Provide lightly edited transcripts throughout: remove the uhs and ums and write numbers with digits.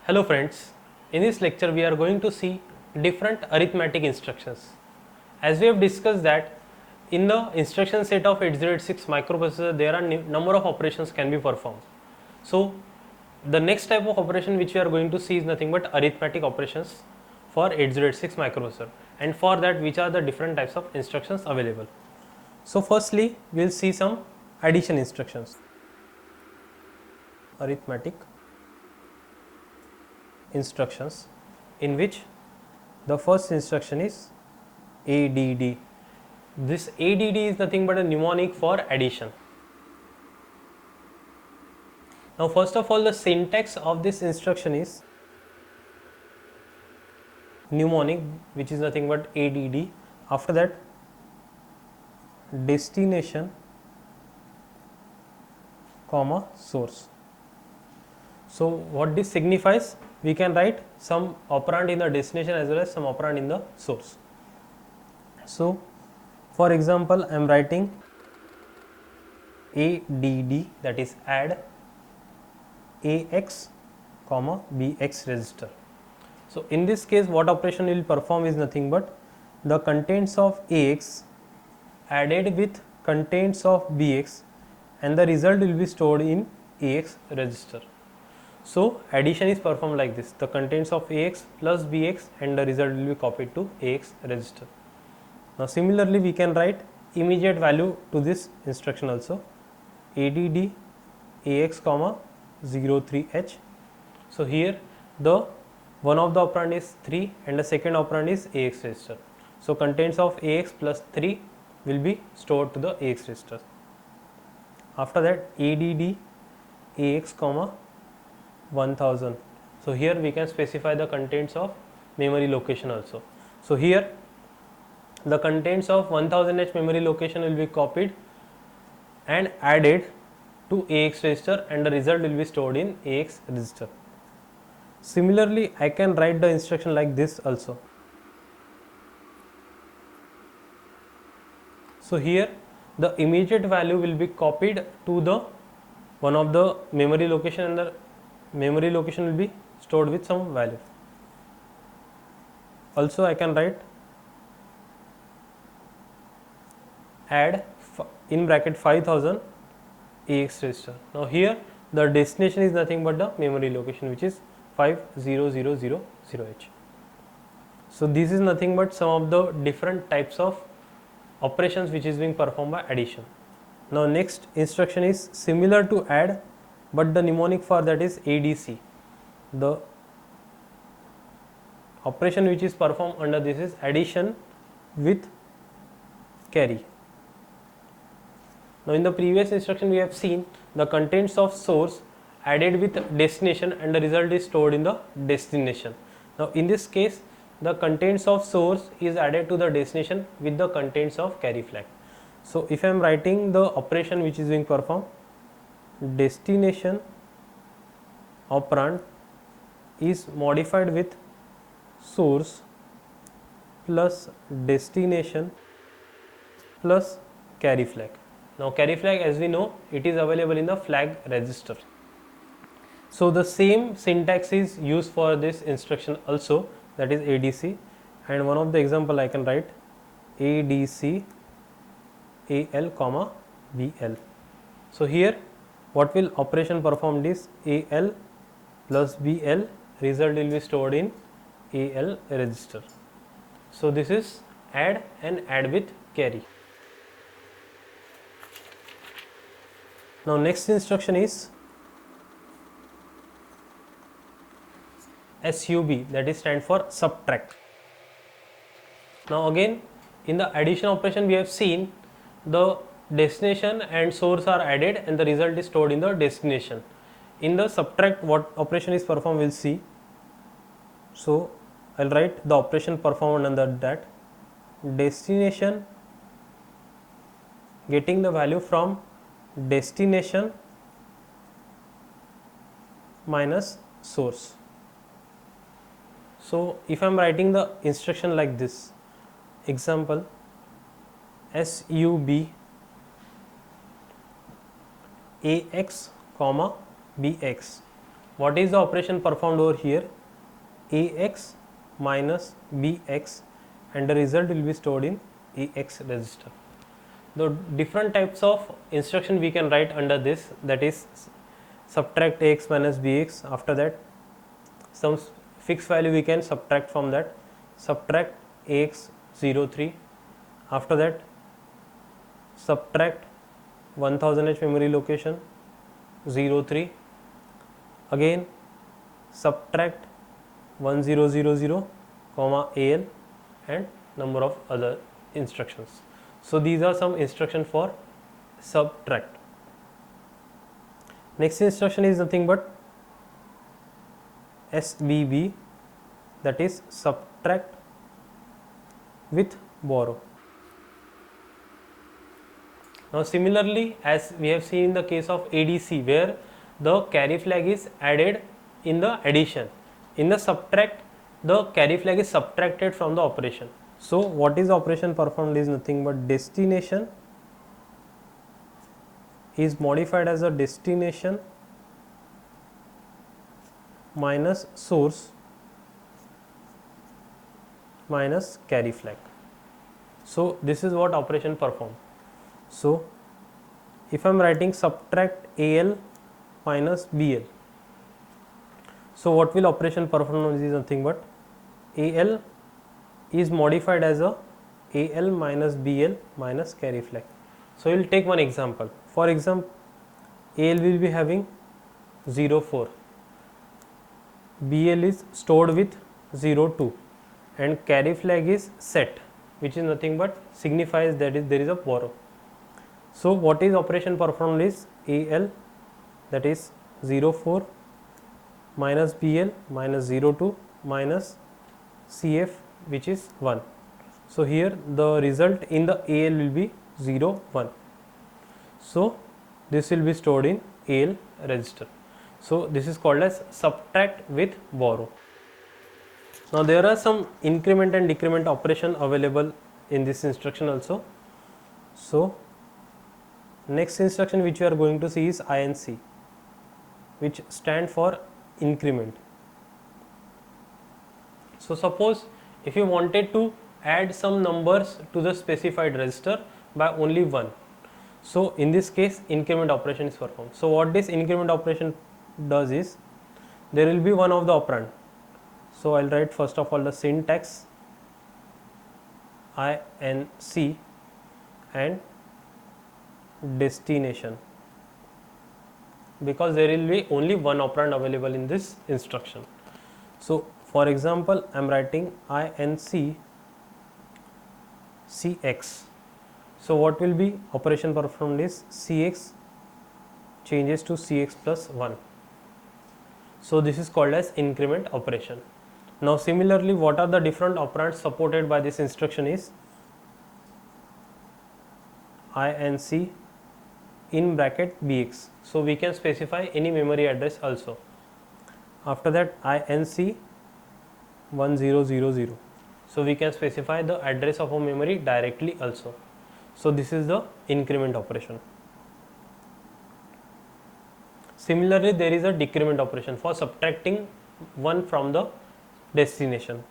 Hello friends, in this lecture we are going to see different arithmetic instructions. As we have discussed that in the instruction set of 8086 microprocessor there are number of operations can be performed. So the next type of operation which we are going to see is nothing but arithmetic operations for 8086 microprocessor, and for that which are the different types of instructions available. So firstly we will see some addition instructions. Arithmetic instructions, in which the first instruction is ADD. This ADD is nothing but a mnemonic for addition. Now first of all, the syntax of this instruction is mnemonic, which is nothing but ADD. After that, destination comma source. So what this signifies, we can write some operand in the destination as well as some operand in the source. So for example, I am writing ADD, that is add AX comma BX register. So in this case what operation will perform is nothing but the contents of AX added with contents of BX, and the result will be stored in AX register. So addition is performed like this: the contents of AX plus BX and the result will be copied to AX register. Now similarly we can write immediate value to this instruction also, ADD AX comma 03H. So here the one of the operand is 3 and the second operand is AX register. So contents of AX plus 3 will be stored to the AX register. After that, ADD AX comma 1000. So here we can specify the contents of memory location also. So here the contents of 1000H memory location will be copied and added to AX register, and the result will be stored in AX register. Similarly, I can write the instruction like this also. So here the immediate value will be copied to the one of the memory location, and the memory location will be stored with some value. Also I can write add in bracket 5000 AX register. Now here the destination is nothing but the memory location, which is 50000H. So this is nothing but some of the different types of operations which is being performed by addition. Now next instruction is similar to add, but the mnemonic for that is ADC. The operation which is performed under this is addition with carry. Now in the previous instruction we have seen the contents of source added with destination, and the result is stored in the destination. Now in this case the contents of source is added to the destination with the contents of carry flag. So if I am writing the operation which is being performed, destination operand is modified with source plus destination plus carry flag. Now carry flag, as we know, it is available in the flag register. So the same syntax is used for this instruction also, that is ADC, and one of the example I can write ADC AL comma BL. So here what will operation performed is AL plus BL, result will be stored in AL register. So this is add and add with carry. Now next instruction is SUB, that is stand for subtract. Now again in the addition operation we have seen the destination and source are added and the result is stored in the destination. In the subtract, what operation is performed we'll see. So I'll write the operation performed under that: destination getting the value from destination minus source. So if I am writing the instruction like this, example SUB AX comma BX. what is the operation performed over here? AX minus BX, and the result will be stored in AX register. The different types of instruction we can write under this, that is subtract AX minus BX. After that, some fixed value we can subtract from that, subtract AX 03. After that, subtract 1000H memory location 03. Again subtract 1000, comma AL, and number of other instructions. So these are some instructions for subtract. Next instruction is nothing but SBB, that is subtract with borrow. Now similarly, as we have seen in the case of ADC, where the carry flag is added in the addition, in the subtract the carry flag is subtracted from the operation. So what is the operation performed is nothing but destination is modified as a destination minus source minus carry flag. So this is what operation performed. So if I am writing subtract AL minus BL, so what will operation perform is nothing but AL is modified as a AL minus BL minus carry flag. So we will take one example. For example, AL will be having 04, BL is stored with 02, and carry flag is set, which is nothing but signifies that is there is a borrow. So what is operation performed is AL, that is 04 minus BL minus 02 minus CF, which is 1. So here the result in the AL will be 0, 1. So this will be stored in AL register. So this is called as subtract with borrow. Now there are some increment and decrement operation available in this instruction also. So next instruction which we are going to see is INC, which stand for increment. So suppose if you wanted to add some numbers to the specified register by only 1, so in this case increment operation is performed. So what this increment operation does is, there will be one of the operand. So I will write first of all the syntax INC and destination, because there will be only one operand available in this instruction. So for example, I am writing INC CX. So what will be operation performed is CX changes to CX plus 1. So this is called as increment operation. Now similarly, what are the different operands supported by this instruction is INC in bracket BX. So we can specify any memory address also. After that INC 1000. So we can specify the address of a memory directly also. So this is the increment operation. Similarly, there is a decrement operation for subtracting 1 from the destination.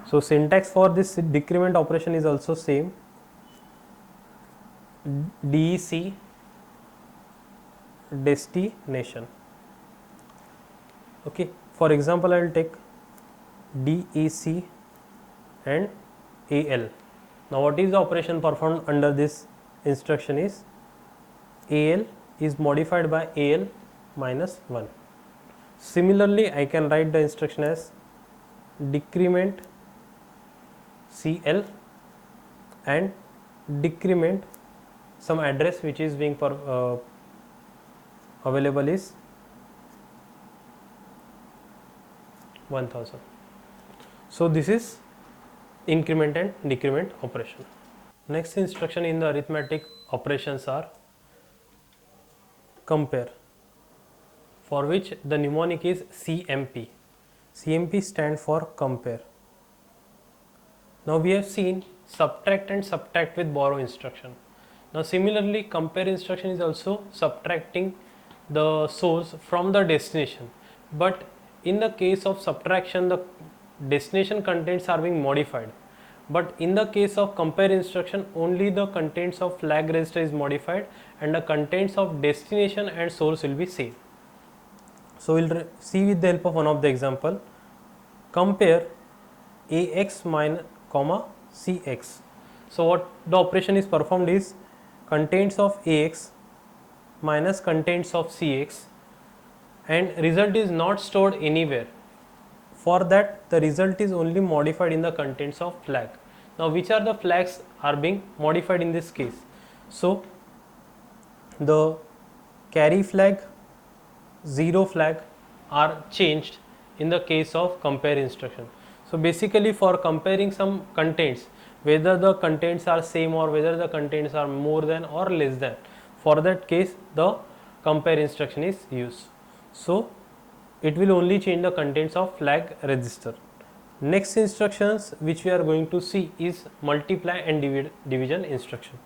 So syntax for this decrement operation is also same. DEC destination. Okay, for example, I will take DEC and AL. Now what is the operation performed under this instruction is AL is modified by AL minus 1. Similarly, I can write the instruction as decrement CL and decrement some address which is being available is 1000. So this is increment and decrement operation. Next instruction in the arithmetic operations are compare, for which the mnemonic is CMP. CMP stands for compare. Now we have seen subtract and subtract with borrow instruction. Now similarly, compare instruction is also subtracting the source from the destination, but in the case of subtraction the destination contents are being modified, but in the case of compare instruction only the contents of flag register is modified and the contents of destination and source will be same. So we'll see with the help of one of the example. Compare AX minus comma CX. So what the operation is performed is contents of AX minus contents of CX, and result is not stored anywhere. For that the result is only modified in the contents of flag. Now which are the flags are being modified in this case? So the carry flag, zero flag are changed in the case of compare instruction. So basically for comparing some contents, whether the contents are same or whether the contents are more than or less than, for that case the compare instruction is used. So it will only change the contents of flag register. Next instructions which we are going to see is multiply and division instruction.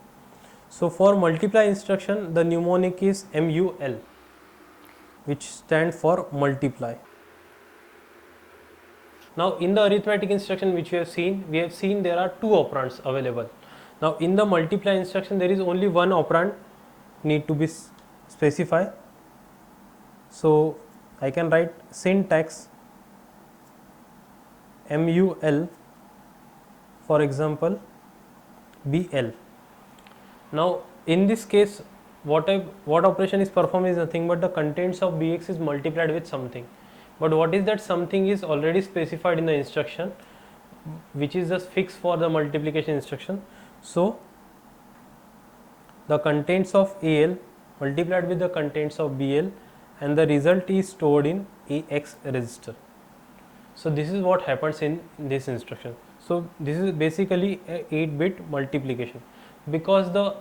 So for multiply instruction the mnemonic is MUL, which stand for multiply. Now in the arithmetic instruction which we have seen there are two operands available. Now in the multiply instruction there is only one operand need to be specified. So I can write syntax MUL, for example BL. Now in this case what operation is performed is nothing but the contents of BX is multiplied with something, but what is that something is already specified in the instruction, which is just fixed for the multiplication instruction. So the contents of AL multiplied with the contents of BL and the result is stored in AX register. So this is what happens in this instruction. So this is basically a 8-bit multiplication, because the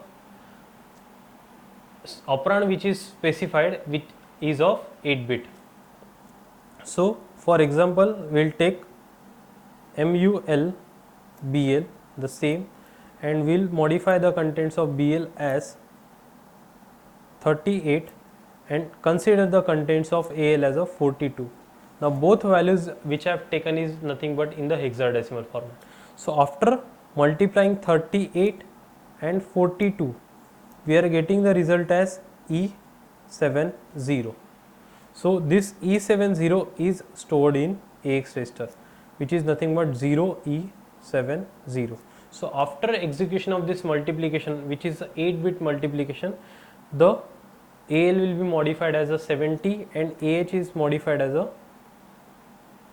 operand which is specified which is of 8-bit. So for example we will take MUL BL the same, and we will modify the contents of BL as 38 and consider the contents of AL as of 42. Now both values which I have taken is nothing but in the hexadecimal format. So after multiplying 38 and 42 we are getting the result as E70. So this E70 is stored in AX register, which is nothing but 0E70. So after execution of this multiplication, which is 8-bit multiplication, the AL will be modified as a 70 and AH is modified as a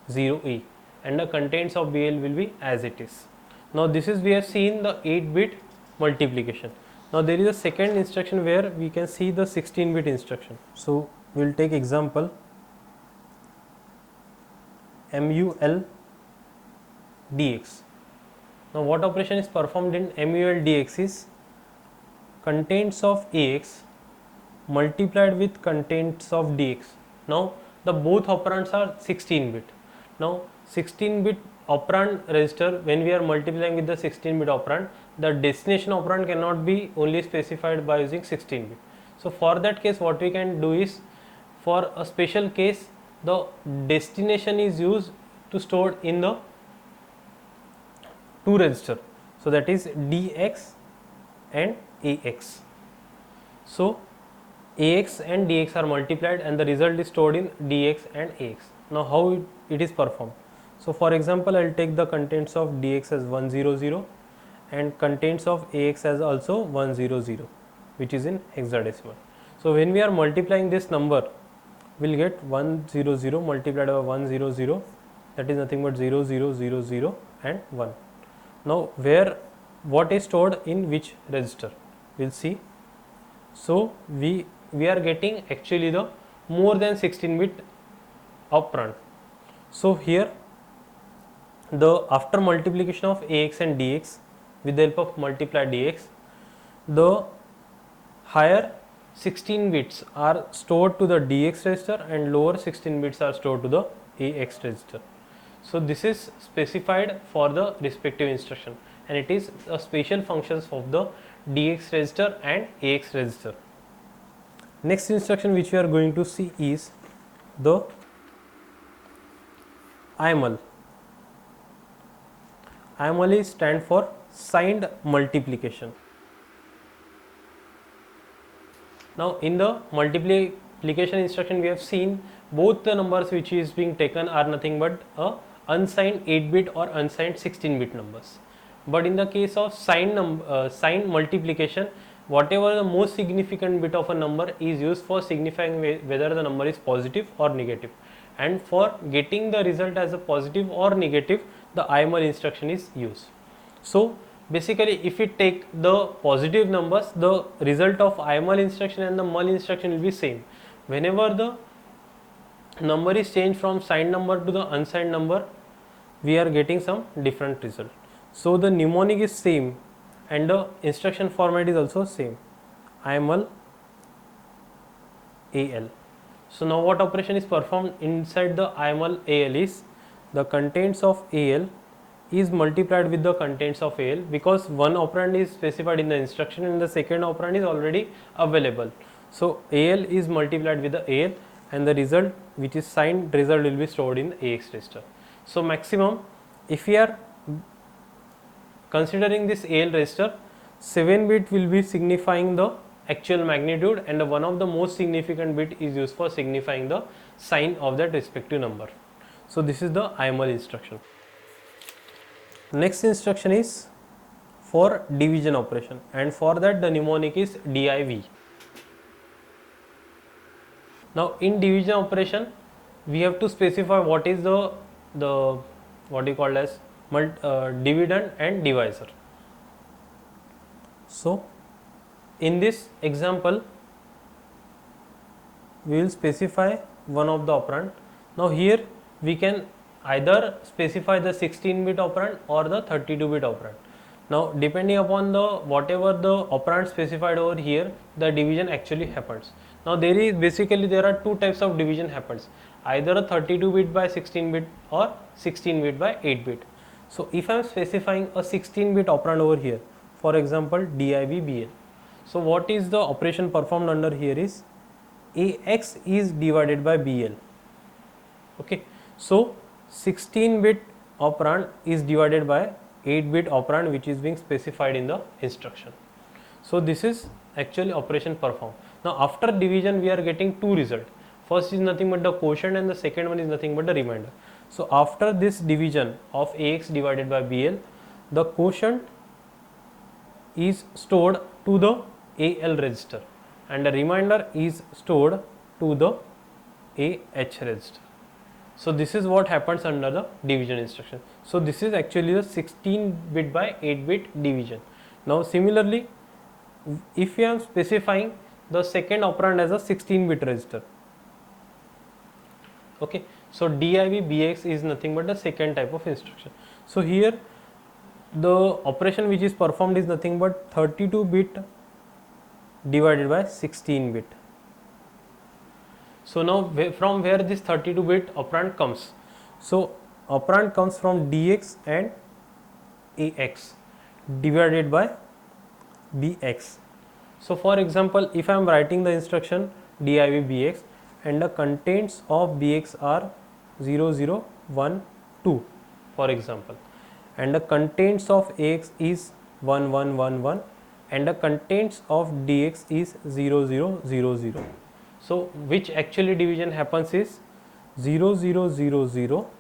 0E, and the contents of BL will be as it is. Now this is we have seen the 8-bit multiplication. Now there is a second instruction where we can see the 16-bit instruction. So we will take example MUL DX. Now what operation is performed in MUL DX is contents of AX multiplied with contents of DX. Now the both operands are 16-bit. Now 16-bit operand register, when we are multiplying with the 16-bit operand, the destination operand cannot be only specified by using 16-bit. So for that case what we can do is, for a special case the destination is used to store in the two register, so that is DX and AX. So AX and DX are multiplied and the result is stored in DX and AX. Now how it is performed? So for example I will take the contents of DX as 100 and contents of AX as also 100, which is in hexadecimal. So when we are multiplying this number, we will get 100 multiplied by 100, that is nothing but 0, 0, 0, 0 and 1. Now what is stored in which register? We will see. So we are getting actually the more than 16-bit operand. So here the after multiplication of AX and DX with the help of multiply DX, the higher 16 bits are stored to the DX register and lower 16 bits are stored to the AX register. So this is specified for the respective instruction, and it is a special functions of the DX register and AX register. Next instruction which we are going to see is the IML. IML is stand for signed multiplication. Now in the multiplication instruction we have seen both the numbers which is being taken are nothing but a unsigned 8-bit or unsigned 16-bit numbers. But in the case of signed multiplication, whatever the most significant bit of a number is used for signifying whether the number is positive or negative, and for getting the result as a positive or negative the IML instruction is used. So basically if we take the positive numbers, the result of IML instruction and the MUL instruction will be same. Whenever the number is changed from signed number to the unsigned number, we are getting some different result. So the mnemonic is same and the instruction format is also same, IML AL. So now what operation is performed inside the IML AL is the contents of AL is multiplied with the contents of AL, because one operand is specified in the instruction and the second operand is already available. So AL is multiplied with the AL and the result which is signed result will be stored in the AX register. So maximum, if we are considering this AL register, 7-bit will be signifying the actual magnitude and one of the most significant bit is used for signifying the sign of that respective number. So this is the IML instruction. Next instruction is for division operation, and for that the mnemonic is div. Now in division operation we have to specify what is the what you call as dividend and divisor. So in this example we will specify one of the operand. Now here we can either specify the 16-bit operand or the 32-bit operand. Now depending upon the whatever the operand specified over here, the division actually happens. Now there are two types of division happens, either a 32-bit by 16-bit or 16-bit by 8-bit. So if I am specifying a 16-bit operand over here, for example div bl, so what is the operation performed under here is ax is divided by bl. Okay, so 16-bit operand is divided by 8-bit operand which is being specified in the instruction. So this is actually operation performed. Now after division we are getting two results. First is nothing but the quotient and the second one is nothing but the remainder. So after this division of ax divided by bl, the quotient is stored to the AL register and the remainder is stored to the AH register. So this is what happens under the division instruction. So this is actually the 16-bit by 8-bit division. Now similarly, if we are specifying the second operand as a 16-bit register, okay, so div bx is nothing but the second type of instruction. So here the operation which is performed is nothing but 32-bit divided by 16-bit. So now from where this 32-bit operand comes? So operand comes from dx and ax divided by bx. So for example, if I am writing the instruction div bx and the contents of bx are 0, 0, 1, 2 for example, and the contents of ax is 1, 1, 1, 1 and the contents of dx is 0, 0, 0, 0. So which actually division happens is 0, 0, 0, 0,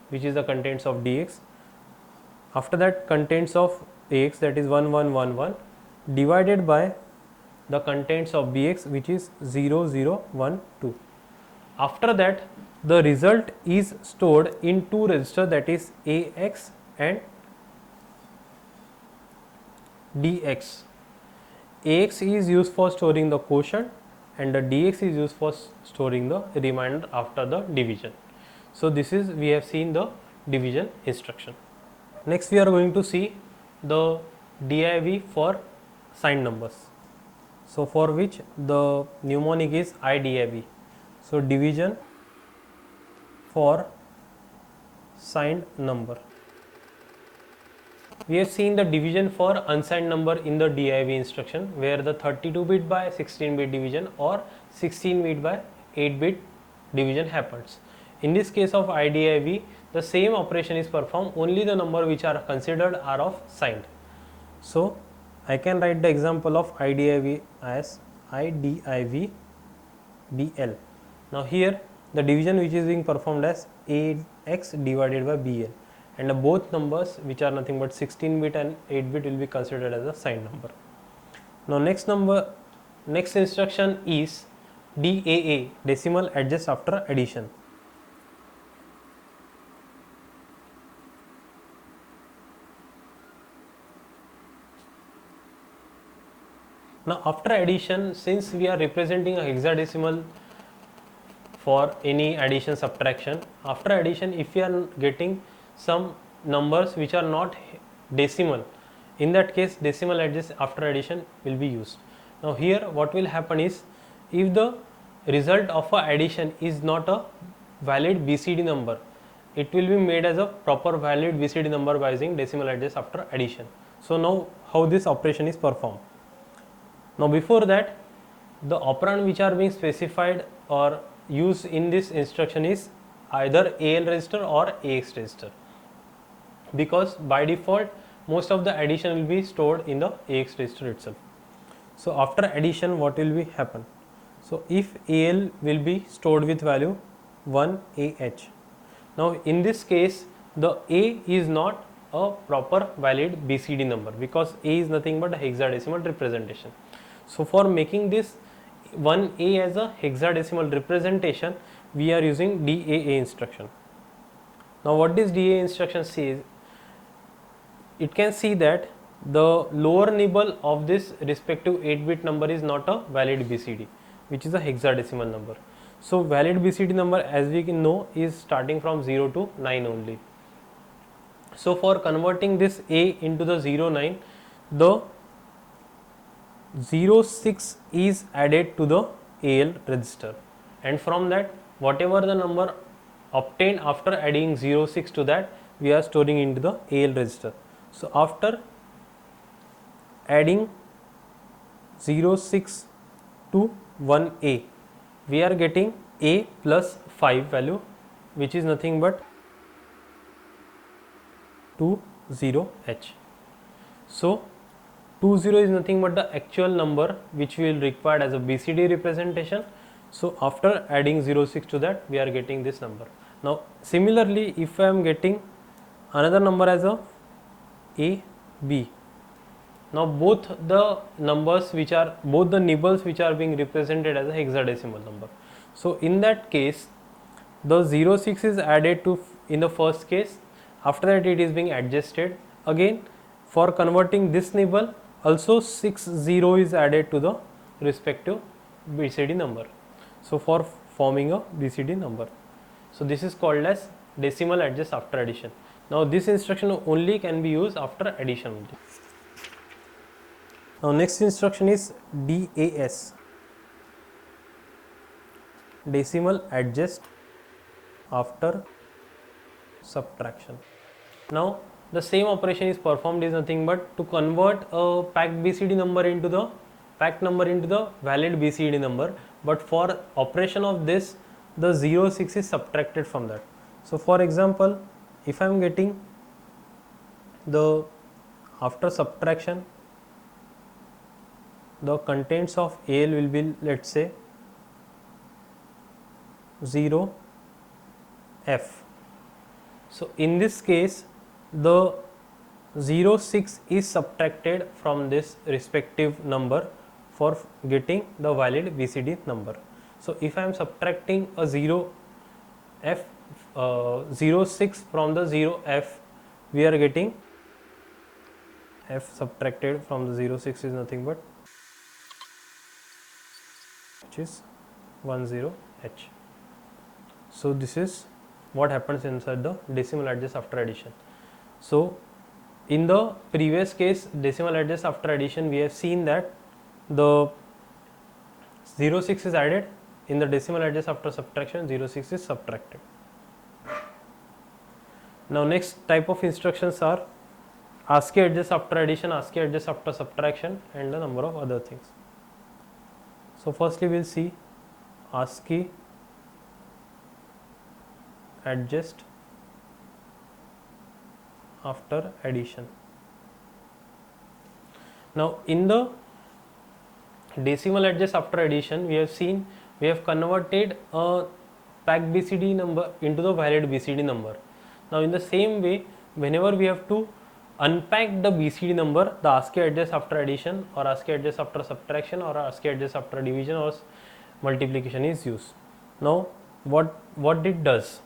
which is the contents of dx. After that contents of ax, that is 1, 1, 1, 1 divided by the contents of bx, which is 0, 0, 1, 2. After that the result is stored in two registers, that is ax and dx. Ax is used for storing the quotient and the dx is used for storing the remainder after the division. So this is, we have seen the division instruction. Next we are going to see the div for signed numbers. So for which the mnemonic is IDIV. So division for signed number. We have seen the division for unsigned number in the DIV instruction, where the 32-bit by 16-bit division or 16-bit by 8-bit division happens. In this case of IDIV, the same operation is performed, only the number which are considered are of signed. So I can write the example of IDIV as IDIV BL. Now here the division which is being performed as AX divided by BL, and both numbers which are nothing but 16-bit and 8-bit will be considered as a signed number. Now next instruction is DAA, decimal adjust after addition. Now after addition, since we are representing a hexadecimal for any addition subtraction, after addition if we are getting some numbers which are not decimal, in that case decimal adjust after addition will be used. Now here what will happen is, if the result of a addition is not a valid BCD number, it will be made as a proper valid BCD number by using decimal adjust after addition. So now how this operation is performed. Now before that, the operand which are being specified or used in this instruction is either AL register or AX register, because by default most of the addition will be stored in the AX register itself. So after addition what will be happen? So if AL will be stored with value 1AH. Now in this case the A is not a proper valid BCD number, because A is nothing but a hexadecimal representation. So for making this 1A as a hexadecimal representation, we are using DAA instruction. Now what this DAA instruction says, it can see that the lower nibble of this respective 8-bit number is not a valid BCD, which is a hexadecimal number. So valid BCD number, as we can know, is starting from 0 to 9 only. So for converting this A into the 09, the 06 is added to the AL register, and from that whatever the number obtained after adding 06 to that, we are storing into the AL register. So after adding 06 to 1A, we are getting A plus 5 value, which is nothing but 20H. So 20 is nothing but the actual number which we will require as a BCD representation. So after adding 06 to that, we are getting this number. Now similarly, if I am getting another number as a AB, now both the numbers which are, both the nibbles which are being represented as a hexadecimal number. So in that case, the 06 is added to in the first case, after that it is being adjusted again. For converting this nibble, also 60 is added to the respective BCD number, so for forming a BCD number. So this is called as decimal adjust after addition. Now this instruction only can be used after addition only. Now next instruction is DAS, decimal adjust after subtraction. Now the same operation is performed, is nothing but to convert a packed BCD number into the valid BCD number, but for operation of this, the 06 is subtracted from that. So for example, if I am getting the, after subtraction, the contents of AL will be, let's say, 0F. So in this case, the 06 is subtracted from this respective number for getting the valid BCD number. So if I am subtracting a 0F 06 from the 0F, we are getting F subtracted from the 06 is nothing but, which is 10H. So this is what happens inside the decimal adjust after addition. So in the previous case, decimal adjust after addition, we have seen that the 06 is added, in the decimal adjust after subtraction 06 is subtracted. Now next type of instructions are ASCII adjust after addition, ASCII adjust after subtraction, and a number of other things. So firstly we will see ASCII adjust after addition. Now in the decimal adjust after addition, we have converted a packed BCD number into the valid BCD number. Now in the same way, whenever we have to unpack the BCD number, the ASCII adjust after addition or ASCII adjust after subtraction or ASCII adjust after division or multiplication is used. Now what it does?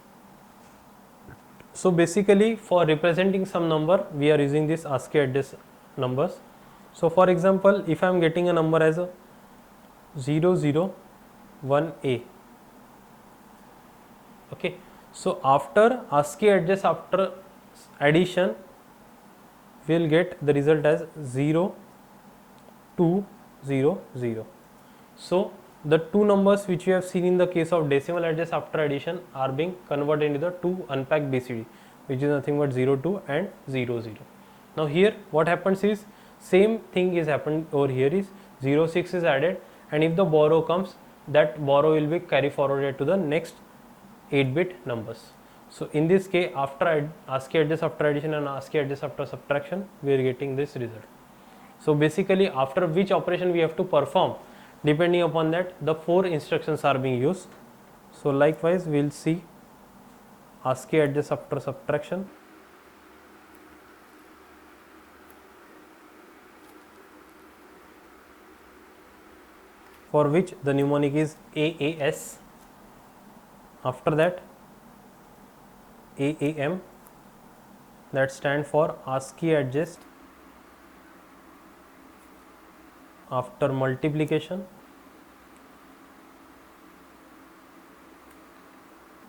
So basically for representing some number, we are using this ASCII adjust numbers. So for example, if I am getting a number as a 001A, okay, so after ASCII adjust after addition, we will get the result as 0200. So the two numbers which we have seen in the case of decimal adjust after addition are being converted into the two unpacked BCD, which is nothing but 02 and 00. Now here what happens is, same thing is happened over here, is 06 is added, and if the borrow comes, that borrow will be carry forwarded to the next 8-bit numbers. So in this case, after ASCII adjust after addition and ASCII adjust after subtraction, we are getting this result. So basically after which operation we have to perform, depending upon that, the 4 instructions are being used. So likewise we will see ASCII adjust after subtraction, for which the mnemonic is AAS. After that AAM, that stand for ASCII adjust after multiplication.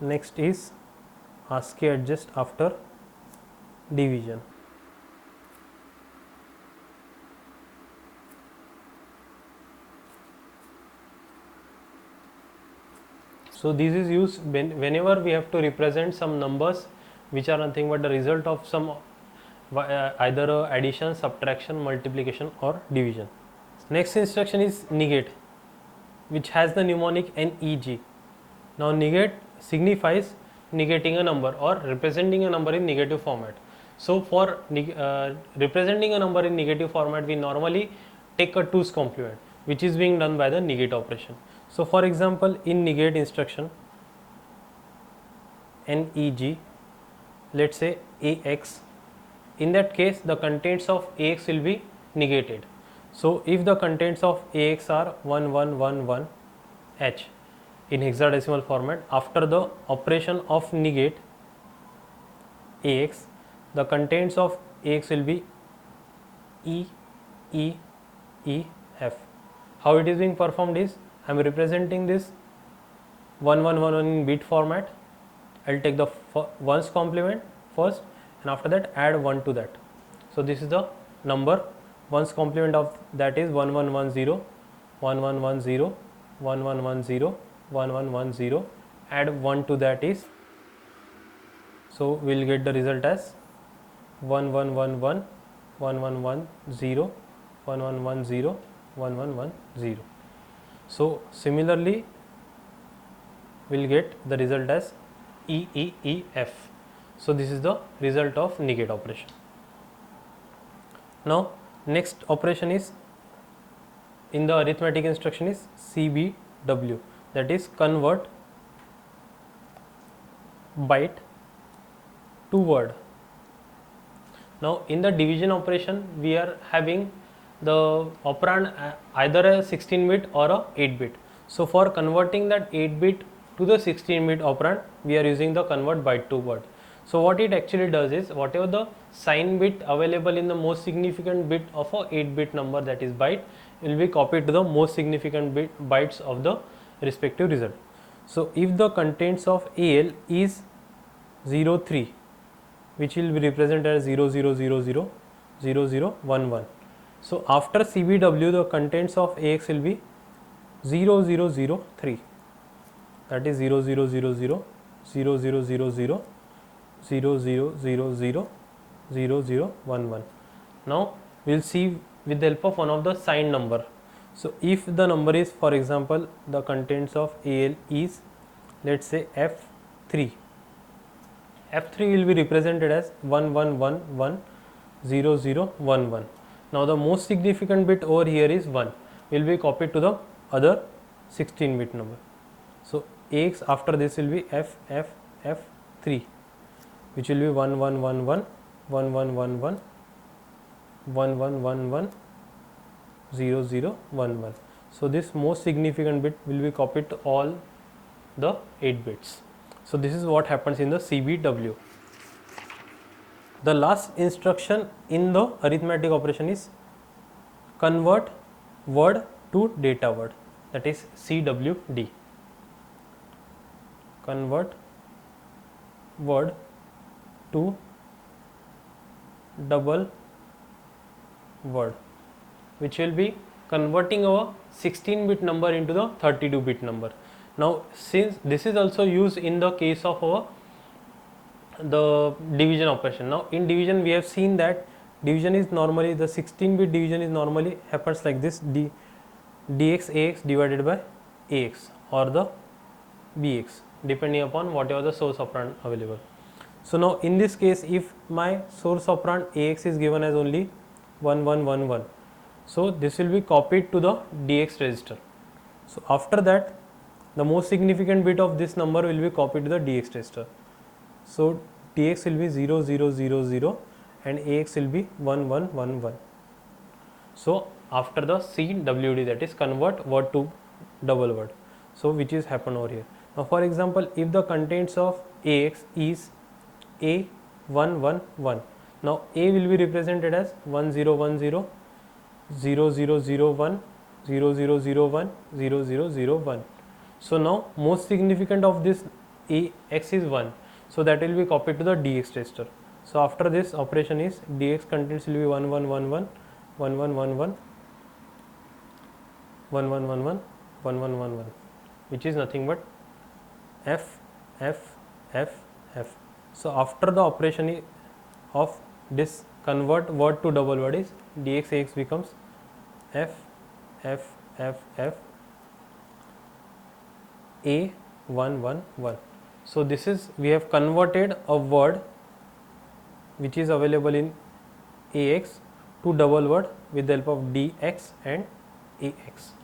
Next is ASCII adjust after division. So this is used whenever we have to represent some numbers which are nothing but the result of some either addition, subtraction, multiplication or division. Next instruction is negate, which has the mnemonic NEG. Now negate signifies negating a number or representing a number in negative format. So for representing a number in negative format, we normally take a 2's complement, which is being done by the negate operation. So for example, in negate instruction NEG, let's say AX, in that case the contents of AX will be negated. So if the contents of AX are 1111H in hexadecimal format, after the operation of negate AX, the contents of AX will be E, E, E, F. How it is being performed is, I am representing this 1111 in bit format. I will take the ones complement first, and after that add 1 to that. So this is the number. Ones complement of that is 1110, 1110, 1110, 1110. Add 1 to that is, so we will get the result as 1111, 1110, 1110, 1110. So similarly we will get the result as EEEF. So this is the result of negate operation. Now next operation is in the arithmetic instruction is CBW, that is convert byte to word. Now in the division operation we are having the operand either a 16-bit or a 8-bit. So for converting that 8-bit to the 16-bit operand, we are using the convert byte to word. So what it actually does is, whatever the sign bit available in the most significant bit of a 8-bit number, that is byte, will be copied to the most significant bytes of the respective result. So if the contents of AL is 03, which will be represented as 0000, 0011. So after CBW, the contents of AX will be 0003, that is 0000, 0000, 0000, 0011. Now we will see with the help of one of the signed number. So if the number is, for example, the contents of AL is, let's say, F3. F3 will be represented as 11110011. Now the most significant bit over here is 1, will be copied to the other 16 bit number. So AX after this will be F3, which will be 1111 1111 1111 0011. So this most significant bit will be copied to all the 8 bits. So this is what happens in the CBW. The last instruction in the arithmetic operation is convert word to data word, that is CWD. Convert word to double word, which will be converting our 16-bit number into the 32-bit number. Now since this is also used in the case of the division operation. Now in division we have seen that division is normally, the 16-bit division is normally happens like this, dx ax divided by ax or the bx, depending upon whatever the source operand available. So now in this case, if my source operand ax is given as only 1111, so this will be copied to the dx register. So after that, the most significant bit of this number will be copied to the dx register. So dx will be 0000 and ax will be 1111. So after the CWD, that is convert word to double word, so which is happen over here. Now for example, if the contents of ax is A111, now A will be represented as 1010 0001 0001 0001. So now most significant of this ax is 1, so that will be copied to the dx register. So after this operation is dx contents will be 1111 1111 1111 1111, which is nothing but f f f f. So after the operation of this convert word to double word is dx ax becomes f f f f A111. So this is, we have converted a word which is available in ax to double word with the help of dx and ax.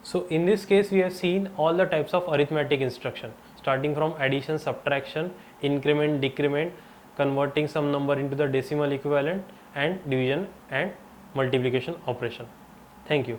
So in this case we have seen all the types of arithmetic instruction, starting from addition, subtraction, increment, decrement, converting some number into the decimal equivalent, and division and multiplication operation. Thank you.